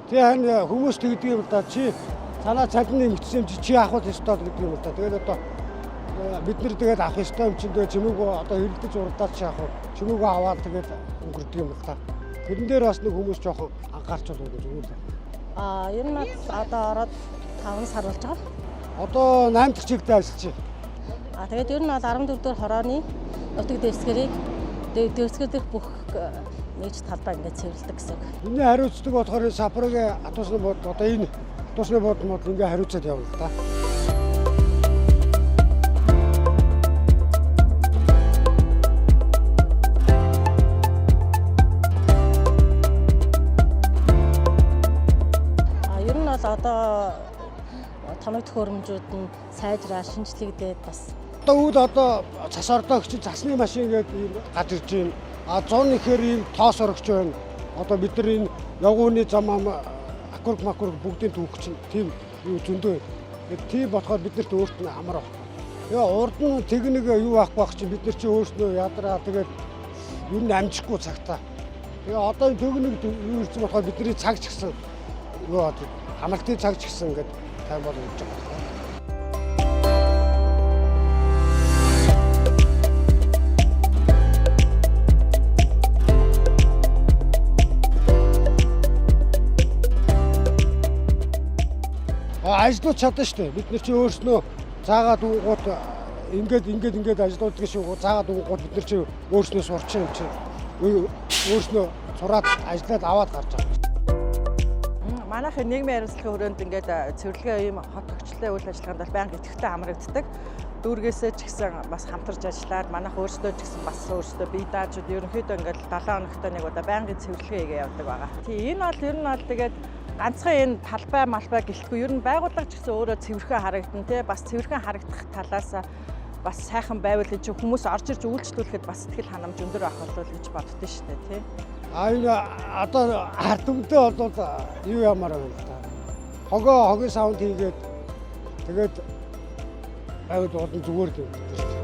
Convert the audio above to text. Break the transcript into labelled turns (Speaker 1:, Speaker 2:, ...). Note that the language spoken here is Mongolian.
Speaker 1: Тэгээ харин хүмүүс тэгдэг юм да чи санаа цалинны мэдсэн чи авах ёстой гэдэг юм да. Тэгээд одоо бид нар тэгээд авах ёстой юм чинь тэгээд чимээгүй одоо хэрэлдэж урдаад чи авах чимээгүй аваад тэгээд өнгөрдөг юм да. Тэрэн дээр бас нэг хүмүүс жоохон анхаарч байгаа гэж үгүй л.
Speaker 2: Ер нь одоо ороод 5 сар болж байгаа.
Speaker 1: Одоо 8 дахь чигтээ ажиллаж байна.
Speaker 2: Тэгээд ер нь бол 14 дугаар хорооны нутаг дэвсгэрийг дэвсгэр дэх бүх нэгж талбай ингээд цэвэрлэдэг гэсэн үг.
Speaker 1: Миний хариуцдаг болохоор Сапрагийн атусны бод одоо энэ атусны бод ингээд хариуцаад явна л да.
Speaker 2: Ер нь бол одоо тоног төхөөрөмжүүд нь сайжраа шинжлэгдээд бас
Speaker 1: Одоо цас ордогч цасны машин гэдэг гад ирж байна. 100 нэхэр ийм тоос орогч байна. Одоо бид нар энэ явгууны зам акург бүгдийн түүх чинь тийм юу зөндөө. Тийм болохоор бид нарт өөрт нь амар баг. Тэгээ урд нь техник юу авах чинь бид нар чи өөрснөө ядраа тэгээд юу н амжихгүй цагтаа. Тэгээ одоо техник юу ирсэн болохоор бидний цаг ч гэсэн юу амралтын цаг ч гэсэн ингээд тайм бол үүж байгаа. Ажлууд чадна шүү дээ. Бид нар чи өөрснөө заагаад уугууд ингээд ажлууддаг шүү. Заагаад уугууд бид нар чи өөрснөө сурч юм чи. Өөрснөө сураад ажиллаад аваад гарч байгаа.
Speaker 3: Манайхын нийгмийн хариуцлагын хүрээнд ингээд цэвэрлэгээ ийм хот төгчлөө үйл ажиллагаанд бол байнга идэвхтэй хамрагддаг. Дүүргээсээ ч гэсэн бас хамтарч ажиллаад манайх өөрсдөө ч гэсэн бас өөрсдөө бие даажууд ерөнхийдөө ингээд 7 хоногтой нэг удаа байнгын цэвэрлэгээ хийгээ явдаг байгаа. Тийм энэ бол ер нь бол тэгээд ганцхан энэ талбай малбай гэлтгүй ер нь байгууллага ч гэсэн өөрөө цэвэрхэн харагдана тий бас цэвэрхэн харагдах талаас бас сайхан байвал чи хүмүүс орж ирж үйлчлүүлэхэд бас сэтгэл ханамж өндөр байх болов гэж боддоо шүү дээ тий.
Speaker 1: Энэ одоо ард түмтэй бол юу ямаар байна та. Хогийн саунд хийгээд тэгээд байвал удан зүгээр л юм.